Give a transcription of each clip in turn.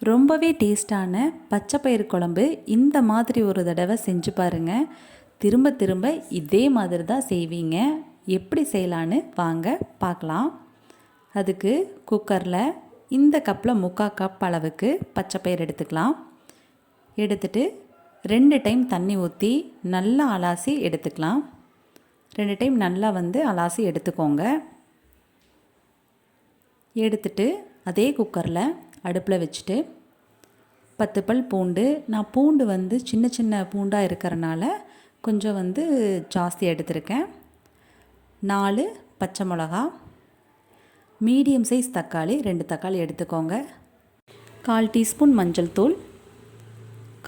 ரொம்பவே டேஸ்டான பச்சைப்பயிறு குழம்பு இந்த மாதிரி ஒரு தடவை செஞ்சு பாருங்கள். திரும்ப திரும்ப இதே மாதிரி தான் செய்வீங்க. எப்படி செய்யலான்னு வாங்க பார்க்கலாம். அதுக்கு குக்கரில் இந்த கப்பில் 3/4 கப் அளவுக்கு பச்சைப்பயிறு எடுத்துக்கலாம். எடுத்துட்டு 2 டைம் தண்ணி ஊற்றி நல்லா அலாசி எடுத்துக்கலாம். 2 டைம் நல்லா அலாசி எடுத்துக்கோங்க. எடுத்துட்டு அதே குக்கரில் அடுப்பில் வச்சுட்டு 10 பல் பூண்டு, நான் பூண்டு சின்ன சின்ன பூண்டாக இருக்கிறனால கொஞ்சம் ஜாஸ்தி எடுத்திருக்கேன். 4 பச்சை மிளகா, மீடியம் சைஸ் தக்காளி 2 தக்காளி எடுத்துக்கோங்க. 1/4 டீஸ்பூன் மஞ்சள் தூள்,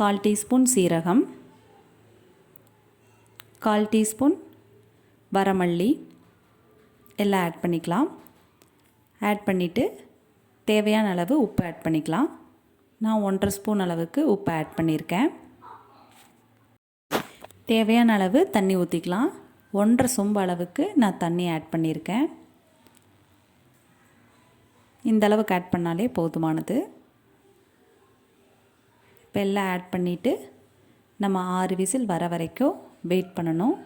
1/4 டீஸ்பூன் சீரகம், 1/4 டீஸ்பூன் வரமல்லி எல்லாம் ஆட் பண்ணிக்கலாம். ஆட் பண்ணிவிட்டு தேவையான அளவு உப்பு ஆட் பண்ணிக்கலாம். நான் 1/2 ஸ்பூன் அளவுக்கு உப்பு ஆட் பண்ணியிருக்கேன். தேவையான அளவு தண்ணி ஊற்றிக்கலாம். 1/2 சொம்பு அளவுக்கு நான் தண்ணி ஆட் பண்ணியிருக்கேன். இந்த அளவுக்கு ஆட் பண்ணாலே போதுமானது. இப்போ எல்லாம் ஆட் பண்ணிவிட்டு நம்ம 6 விசில் வர வரைக்கும் வெயிட் பண்ணணும்.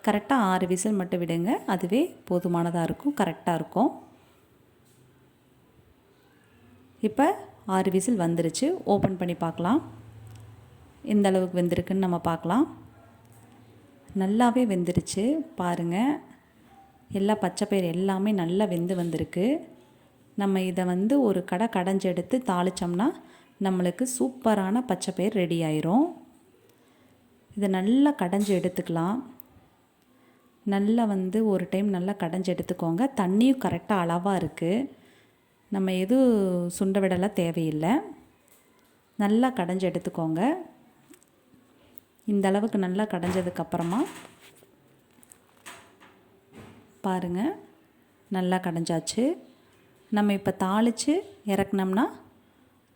கரெக்டாக 6 விசில் மட்டும் விடுங்க, அதுவே போதுமானதாக இருக்கும், கரெக்டாக இருக்கும். இப்போ 6 விசில் வந்துருச்சு. ஓப்பன் பண்ணி பார்க்கலாம். எந்த அளவுக்கு வெந்திருக்குன்னு நம்ம பார்க்கலாம். நல்லாவே வெந்துருச்சு பாருங்கள். எல்லா பச்சைப்பயிறு எல்லாமே நல்லா வெந்து வந்திருக்கு. நம்ம இதை ஒரு கடைஞ்சு எடுத்து தாளித்தோம்னா நம்மளுக்கு சூப்பரான பச்சைப்பயிறு ரெடி ஆயிரும். இதை நல்லா கடைஞ்சி எடுத்துக்கலாம். நல்லா ஒரு டைம் நல்லா கடைஞ்சி எடுத்துக்கோங்க. தண்ணியும் கரெக்டாக அளவாக இருக்குது. நம்ம எதுவும் சுண்ட விடலாம் தேவையில்லை. நல்லா கடைஞ்சி எடுத்துக்கோங்க. இந்த அளவுக்கு நல்லா கடைஞ்சதுக்கப்புறமா பாருங்கள், நல்லா கடைஞ்சாச்சு. நம்ம இப்போ தாளித்து இறக்குனோம்னா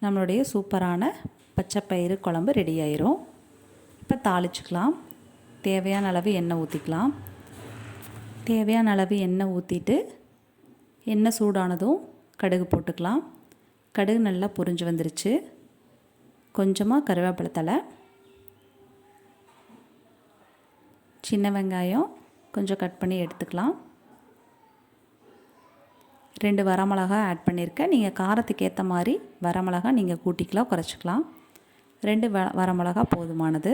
நம்மளுடைய சூப்பரான பச்சைப்பயிறு குழம்பு ரெடி ஆயிரும். இப்போ தாளிச்சுக்கலாம். தேவையான அளவு எண்ணெய் ஊற்றிக்கலாம். தேவையான அளவு எண்ணெய் ஊற்றிட்டு எண்ணெய் சூடானதும் கடுகு போட்டுக்கலாம். கடுகு நல்லா பொரிஞ்சு வந்துருச்சு. கொஞ்சமாக கருவேப்பிலை தழை, சின்ன வெங்காயம் கொஞ்சம் கட் பண்ணி எடுத்துக்கலாம். 2 வரமிளகா ஆட் பண்ணியிருக்கேன். நீங்கள் காரத்துக்கு ஏற்ற மாதிரி வரமிளகா நீங்கள் கூட்டிக்கலாம், குறைச்சிக்கலாம். 2 வரமிளகா போதுமானது.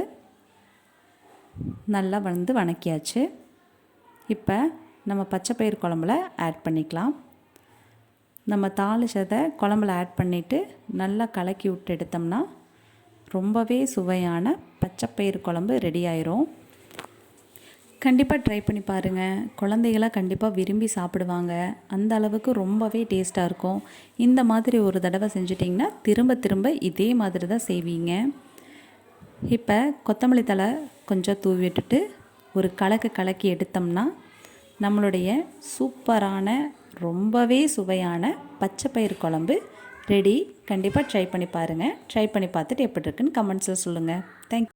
நல்லா வணக்கியாச்சு. இப்போ நம்ம பச்சைப்பயிறு குழம்புல ஆட் பண்ணிக்கலாம். நம்ம தாளிச்சதை குழம்புல ஆட் பண்ணிவிட்டு நல்லா கலக்கி விட்டு எடுத்தோம்னா ரொம்பவே சுவையான பச்சைப்பயிறு குழம்பு ரெடி ஆயிரும். கண்டிப்பாக ட்ரை பண்ணி பாருங்கள். குழந்தைகளாக கண்டிப்பாக விரும்பி சாப்பிடுவாங்க. அந்த அளவுக்கு ரொம்பவே டேஸ்ட்டாக இருக்கும். இந்த மாதிரி ஒரு தடவை செஞ்சிட்டிங்கன்னா திரும்ப திரும்ப இதே மாதிரி தான் செய்வீங்க. இப்போ கொத்தமல்லி தழை கொஞ்சம் தூவி விட்டுட்டு ஒரு கலக்கி எடுத்தோம்னா நம்மளுடைய சூப்பரான ரொம்பவே சுவையான பச்சைப்பயிறு குழம்பு ரெடி. கண்டிப்பாக ட்ரை பண்ணி பாருங்கள். ட்ரை பண்ணி பார்த்துட்டு எப்படி இருக்குன்னு கமெண்ட்ஸில் சொல்லுங்கள். தேங்க்யூ.